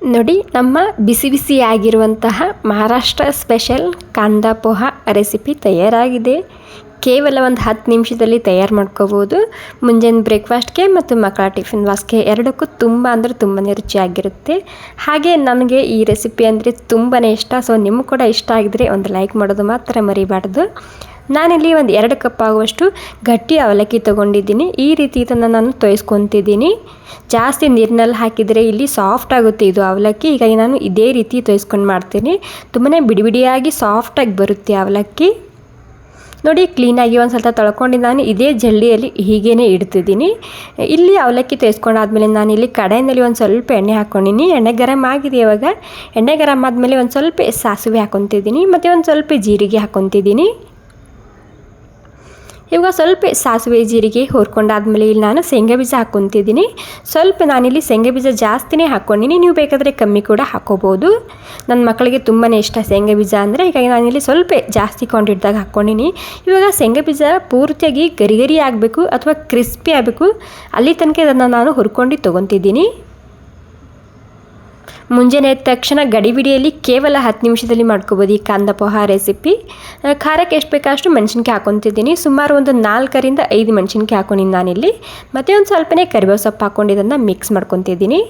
ನೋಡಿ, ನಮ್ಮ ಬಿಸಿ ಬಿಸಿಯಾಗಿರುವಂತಹ Maharashtra special kanda poha recipe ತಯಾರಾಗಿದೆ. ಕೇವಲ ಒಂದು 10 ನಿಮಿಷದಲ್ಲಿ ತಯಾರು ಮಾಡ್ಕೋಬೋದು. ಮುಂಜಾನೆ ಬ್ರೇಕ್ಫಾಸ್ಟ್ಗೆ ಮತ್ತು ಮಕ್ಕಳ ಟಿಫಿನ್ ಬಾಕ್ಸ್ಗೆ ಎರಡಕ್ಕೂ ತುಂಬ ಅಂದರೆ ತುಂಬಾ ರುಚಿಯಾಗಿರುತ್ತೆ. ಹಾಗೆ ನನಗೆ ಈ ರೆಸಿಪಿ ಅಂದರೆ ತುಂಬಾ ಇಷ್ಟ. ಸೊ ನಿಮಗೂ ಕೂಡ ಇಷ್ಟ ಆಗಿದ್ರೆ ಒಂದು ಲೈಕ್ ಮಾಡೋದು ಮಾತ್ರ ಮರಿಬಾರ್ದು. ನಾನಿಲ್ಲಿ ಒಂದು 2 ಕಪ್ ಆಗುವಷ್ಟು ಗಟ್ಟಿ ಅವಲಕ್ಕಿ ತೊಗೊಂಡಿದ್ದೀನಿ. ಈ ರೀತಿ ಇದನ್ನು ನಾನು ತೊಯ್ಸ್ಕೊತಿದ್ದೀನಿ. ಜಾಸ್ತಿ ನೀರಿನಲ್ಲಿ ಹಾಕಿದರೆ ಇಲ್ಲಿ ಸಾಫ್ಟ್ ಆಗುತ್ತೆ ಇದು ಅವಲಕ್ಕಿ. ಹೀಗಾಗಿ ನಾನು ಇದೇ ರೀತಿ ತೊಯ್ಸ್ಕೊಂಡು ಮಾಡ್ತೀನಿ. ತುಂಬಾ ಬಿಡಿ ಬಿಡಿಯಾಗಿ ಸಾಫ್ಟಾಗಿ ಬರುತ್ತೆ ಅವಲಕ್ಕಿ. ನೋಡಿ, ಕ್ಲೀನಾಗಿ ಒಂದು ಸ್ವಲ್ಪ ತೊಳ್ಕೊಂಡು ನಾನು ಇದೇ ಜಲ್ಲಿಯಲ್ಲಿ ಹೀಗೇ ಇಡ್ತಿದ್ದೀನಿ. ಇಲ್ಲಿ ಅವಲಕ್ಕಿ ತೊಯ್ಸ್ಕೊಂಡಾದ್ಮೇಲೆ ನಾನು ಇಲ್ಲಿ ಕಡಾಯಿನಲ್ಲಿ ಒಂದು ಸ್ವಲ್ಪ ಎಣ್ಣೆ ಹಾಕ್ಕೊಂಡಿನಿ. ಎಣ್ಣೆ ಗರಂ ಆಗಿದೆ. ಇವಾಗ ಎಣ್ಣೆ ಗರಂ ಆದಮೇಲೆ ಒಂದು ಸ್ವಲ್ಪ ಸಾಸಿವೆ ಹಾಕ್ಕೊತಿದ್ದೀನಿ ಮತ್ತು ಒಂದು ಸ್ವಲ್ಪ ಜೀರಿಗೆ ಹಾಕ್ಕೊತಿದ್ದೀನಿ. ಇವಾಗ ಸ್ವಲ್ಪ ಸಾಸಿವೆ ಜೀರಿಗೆ ಹುರ್ಕೊಂಡಾದ್ಮೇಲೆ ಇಲ್ಲಿ ನಾನು ಶೇಂಗಾ ಬೀಜ ಹಾಕ್ಕೊತಿದ್ದೀನಿ. ಸ್ವಲ್ಪ ನಾನಿಲ್ಲಿ ಶೇಂಗಾ ಬೀಜ ಜಾಸ್ತಿನೇ ಹಾಕ್ಕೊಂಡಿನಿ. ನೀವು ಬೇಕಾದರೆ ಕಮ್ಮಿ ಕೂಡ ಹಾಕ್ಕೋಬೋದು. ನನ್ನ ಮಕ್ಕಳಿಗೆ ತುಂಬಾ ಇಷ್ಟ ಶೇಂಗಾ ಬೀಜ ಅಂದರೆ, ಹೀಗಾಗಿ ನಾನಿಲ್ಲಿ ಸ್ವಲ್ಪ ಜಾಸ್ತಿ ಕ್ವಾಂಟಿಟಿದಾಗ ಹಾಕ್ಕೊಂಡಿನಿ. ಇವಾಗ ಶೇಂಗಾ ಬೀಜ ಪೂರ್ತಿಯಾಗಿ ಗರಿ ಗರಿ ಆಗಬೇಕು ಅಥವಾ ಕ್ರಿಸ್ಪಿ ಆಗಬೇಕು, ಅಲ್ಲಿ ತನಕ ಇದನ್ನು ನಾನು ಹುರ್ಕೊಂಡು ತೊಗೊತಿದ್ದೀನಿ. ಮುಂಜಾನೆ ಎದ್ದ ತಕ್ಷಣ ಗಡಿಬಿಡಿಯಲ್ಲಿ ಕೇವಲ 10 ನಿಮಿಷದಲ್ಲಿ ಮಾಡ್ಕೋಬೋದು ಈ ಕಾಂದಾ ಪೋಹ ರೆಸಿಪಿ. ಖಾರಕ್ಕೆ ಎಷ್ಟು ಬೇಕೋ ಅಷ್ಟು ಮೆಣಸಿನ್ಕಾಯಿ ಹಾಕ್ಕೊತಿದ್ದೀನಿ. ಸುಮಾರು ಒಂದು 4ರಿಂದ 5 ಮೆಣಸಿನ್ಕಾಯಿ ಹಾಕ್ಕೊಂಡಿನಿ ನಾನಿಲ್ಲಿ. ಮತ್ತು ಒಂದು ಸ್ವಲ್ಪನೇ ಕರಿಬೇವು ಸೊಪ್ಪು ಹಾಕ್ಕೊಂಡು ಇದನ್ನು ಮಿಕ್ಸ್ ಮಾಡ್ಕೊತಿದ್ದೀನಿ.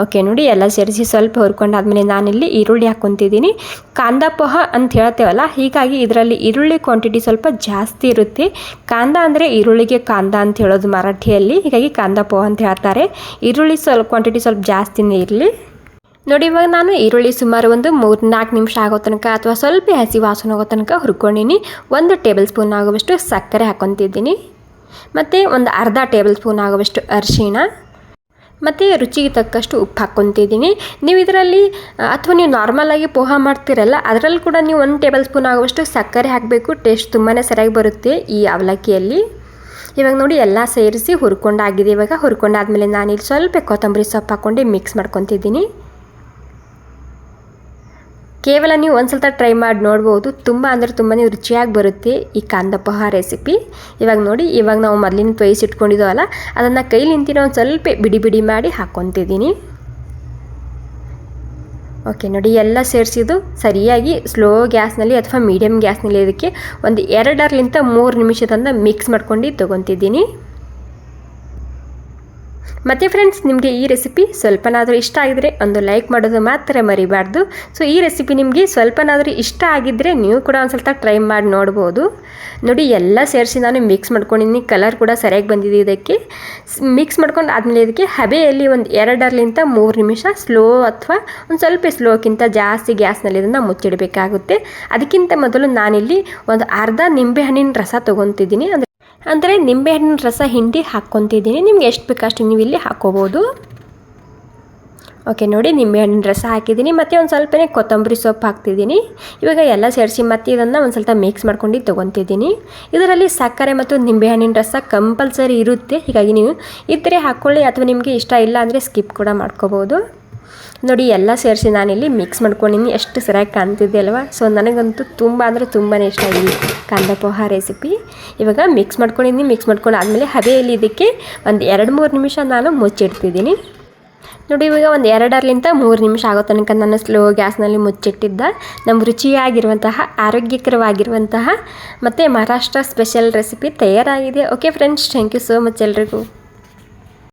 ಓಕೆ, ನೋಡಿ ಎಲ್ಲ ಸೇರಿಸಿ ಸ್ವಲ್ಪ ಹುರ್ಕೊಂಡಾದ್ಮೇಲೆ ನಾನಿಲ್ಲಿ ಈರುಳ್ಳಿ ಹಾಕ್ಕೊತಿದ್ದೀನಿ. ಕಾಂದಾ ಪೋಹ ಅಂತ ಹೇಳ್ತೇವಲ್ಲ, ಹೀಗಾಗಿ ಇದರಲ್ಲಿ ಈರುಳ್ಳಿ ಕ್ವಾಂಟಿಟಿ ಸ್ವಲ್ಪ ಜಾಸ್ತಿ ಇರುತ್ತೆ. ಕಾಂದಾ ಅಂದರೆ ಈರುಳ್ಳಿಗೆ ಕಾಂದಾ ಅಂತ ಹೇಳೋದು ಮರಾಠಿಯಲ್ಲಿ, ಹೀಗಾಗಿ ಕಾಂದಾ ಪೋಹ ಅಂತ ಹೇಳ್ತಾರೆ. ಈರುಳ್ಳಿ ಸ್ವಲ್ಪ ಕ್ವಾಂಟಿಟಿ ಸ್ವಲ್ಪ ಜಾಸ್ತಿನೇ ಇರಲಿ. ನೋಡಿ, ಇವಾಗ ನಾನು ಈರುಳ್ಳಿ ಸುಮಾರು ಒಂದು 3-4 ನಿಮಿಷ ಆಗೋ ತನಕ ಅಥವಾ ಸ್ವಲ್ಪ ಹಸಿ ವಾಸನೆ ಹೋಗೋ ತನಕ ಹುರ್ಕೊಂಡಿನಿ. 1 ಟೇಬಲ್ ಸ್ಪೂನ್ ಆಗುವಷ್ಟು ಸಕ್ಕರೆ ಹಾಕ್ಕೊತಿದ್ದೀನಿ ಮತ್ತು ಒಂದು ಅರ್ಧ ಟೇಬಲ್ ಸ್ಪೂನ್ ಆಗುವಷ್ಟು ಅರಿಶಿಣ ಮತ್ತು ರುಚಿಗೆ ತಕ್ಕಷ್ಟು ಉಪ್ಪು ಹಾಕ್ಕೊತಿದ್ದೀನಿ. ನೀವು ಇದರಲ್ಲಿ ಅಥವಾ ನೀವು ನಾರ್ಮಲಾಗಿ ಪೋಹ ಮಾಡ್ತೀರಲ್ಲ, ಅದರಲ್ಲಿ ಕೂಡ ನೀವು 1 ಟೇಬಲ್ ಸ್ಪೂನ್ ಆಗುವಷ್ಟು ಸಕ್ಕರೆ ಹಾಕಬೇಕು. ಟೇಸ್ಟ್ ತುಂಬಾ ಸರಿಯಾಗಿ ಬರುತ್ತೆ ಈ ಅವಲಕ್ಕಿಯಲ್ಲಿ. ಇವಾಗ ನೋಡಿ ಎಲ್ಲ ಸೇರಿಸಿ ಹುರ್ಕೊಂಡಾಗಿದೆ. ಇವಾಗ ಹುರ್ಕೊಂಡಾದ್ಮೇಲೆ ನಾನಿಲ್ಲಿ ಸ್ವಲ್ಪ ಕೊತ್ತಂಬರಿ ಸೊಪ್ಪು ಹಾಕ್ಕೊಂಡು ಮಿಕ್ಸ್ ಮಾಡ್ಕೊತಿದ್ದೀನಿ. ಕೇವಲ ನೀವು ಒಂದು ಸಲ ಟ್ರೈ ಮಾಡಿ ನೋಡ್ಬೋದು. ತುಂಬ ಅಂದರೆ ತುಂಬಾ ರುಚಿಯಾಗಿ ಬರುತ್ತೆ ಈ ಕಾಂದಾ ಪೋಹ ರೆಸಿಪಿ. ಇವಾಗ ನೋಡಿ, ಇವಾಗ ನಾವು ಮೊದಲಿನ ತೊಯ್ಸಿಟ್ಕೊಂಡಿದ್ದೀವಲ್ಲ, ಅದನ್ನು ಕೈಲಿಂದ ಒಂದು ಸ್ವಲ್ಪ ಬಿಡಿ ಬಿಡಿ ಮಾಡಿ ಹಾಕ್ಕೊತಿದ್ದೀನಿ. ಓಕೆ, ನೋಡಿ ಎಲ್ಲ ಸೇರಿಸಿದ್ದು ಸರಿಯಾಗಿ ಸ್ಲೋ ಗ್ಯಾಸ್ನಲ್ಲಿ ಅಥವಾ ಮೀಡಿಯಮ್ ಗ್ಯಾಸ್ನಲ್ಲಿ ಇದಕ್ಕೆ ಒಂದು 2ರಿಂದ 3 ನಿಮಿಷದಿಂದ ಮಿಕ್ಸ್ ಮಾಡ್ಕೊಂಡು ತೊಗೊತಿದ್ದೀನಿ. ಮತ್ತು ಫ್ರೆಂಡ್ಸ್, ನಿಮಗೆ ಈ ರೆಸಿಪಿ ಸ್ವಲ್ಪನಾದರೂ ಇಷ್ಟ ಆಗಿದರೆ ಒಂದು ಲೈಕ್ ಮಾಡೋದು ಮಾತ್ರ ಮರಿಬಾರ್ದು. ಸೊ ಈ ರೆಸಿಪಿ ನಿಮಗೆ ಸ್ವಲ್ಪನಾದರೂ ಇಷ್ಟ ಆಗಿದ್ದರೆ ನೀವು ಕೂಡ ಒಂದು ಸ್ವಲ್ಪ ಟ್ರೈ ಮಾಡಿ ನೋಡ್ಬೋದು. ನೋಡಿ, ಎಲ್ಲ ಸೇರಿಸಿ ನಾನು ಮಿಕ್ಸ್ ಮಾಡ್ಕೊಂಡಿದ್ದೀನಿ. ಕಲರ್ ಕೂಡ ಸರಿಯಾಗಿ ಬಂದಿದೆ. ಇದಕ್ಕೆ ಮಿಕ್ಸ್ ಮಾಡ್ಕೊಂಡು ಆದಮೇಲೆ ಇದಕ್ಕೆ ಹಬೆಯಲ್ಲಿ ಒಂದು 2ರಿಂದ 3 ನಿಮಿಷ ಸ್ಲೋ ಅಥವಾ ಒಂದು ಸ್ವಲ್ಪ ಸ್ಲೋಕ್ಕಿಂತ ಜಾಸ್ತಿ ಗ್ಯಾಸ್ನಲ್ಲಿ ಇದನ್ನು ಮುಚ್ಚಿಡಬೇಕಾಗುತ್ತೆ. ಅದಕ್ಕಿಂತ ಮೊದಲು ನಾನಿಲ್ಲಿ ಒಂದು ಅರ್ಧ ನಿಂಬೆಹಣ್ಣಿನ ರಸ ತೊಗೊತಿದ್ದೀನಿ. ಅಂದರೆ ನಿಂಬೆಹಣ್ಣಿನ ರಸ ಹಿಂಡಿ ಹಾಕ್ಕೊತಿದ್ದೀನಿ. ನಿಮ್ಗೆ ಎಷ್ಟು ಬೇಕಷ್ಟು ನೀವು ಇಲ್ಲಿ ಹಾಕ್ಕೋಬೋದು. ಓಕೆ, ನೋಡಿ ನಿಂಬೆಹಣ್ಣಿನ ರಸ ಹಾಕಿದ್ದೀನಿ ಮತ್ತು ಒಂದು ಸ್ವಲ್ಪನೇ ಕೊತ್ತಂಬರಿ ಸೊಪ್ಪು ಹಾಕ್ತಿದ್ದೀನಿ. ಇವಾಗ ಎಲ್ಲ ಸೇರಿಸಿ ಮತ್ತು ಇದನ್ನು ಒಂದು ಸ್ವಲ್ಪ ಮಿಕ್ಸ್ ಮಾಡ್ಕೊಂಡು ತೊಗೊತಿದ್ದೀನಿ. ಇದರಲ್ಲಿ ಸಕ್ಕರೆ ಮತ್ತು ನಿಂಬೆಹಣ್ಣಿನ ರಸ ಕಂಪಲ್ಸರಿ ಇರುತ್ತೆ. ಹೀಗಾಗಿ ನೀವು ಇದ್ದರೆ ಹಾಕ್ಕೊಳ್ಳಿ ಅಥವಾ ನಿಮಗೆ ಇಷ್ಟ ಇಲ್ಲ ಅಂದರೆ ಸ್ಕಿಪ್ ಕೂಡ ಮಾಡ್ಕೋಬೋದು. ನೋಡಿ, ಎಲ್ಲ ಸೇರಿಸಿ ನಾನಿಲ್ಲಿ ಮಿಕ್ಸ್ ಮಾಡ್ಕೊಂಡಿನಿ. ಎಷ್ಟು ಸರಿಯಾಗಿ ಕಾಣ್ತಿದ್ದೆ ಅಲ್ವಾ? ಸೊ ನನಗಂತೂ ತುಂಬ ಅಂದರೆ ತುಂಬಾ ಇಷ್ಟ ಈ ಕಾಂದಾ ಪೋಹ ರೆಸಿಪಿ. ಇವಾಗ ಮಿಕ್ಸ್ ಮಾಡ್ಕೊಂಡಿದ್ದೀನಿ. ಮಿಕ್ಸ್ ಮಾಡ್ಕೊಂಡು ಆದಮೇಲೆ ಹಬೆಯಲ್ಲಿ ಇದಕ್ಕೆ ಒಂದು 2-3 ನಿಮಿಷ ನಾನು ಮುಚ್ಚಿಡ್ತಿದ್ದೀನಿ. ನೋಡಿ, ಇವಾಗ ಒಂದು 2ರಿಂದ 3 ನಿಮಿಷ ಆಗೋ ತನಕ ನಾನು ಸ್ಲೋ ಗ್ಯಾಸ್ನಲ್ಲಿ ಮುಚ್ಚಿಟ್ಟಿದ್ದ ನಮ್ಮ ರುಚಿಯಾಗಿರುವಂತಹ ಆರೋಗ್ಯಕರವಾಗಿರುವಂತಹ ಮತ್ತು ಮಹಾರಾಷ್ಟ್ರ ಸ್ಪೆಷಲ್ ರೆಸಿಪಿ ತಯಾರಾಗಿದೆ. Okay friends, thank you so much ಎಲ್ರಿಗೂ.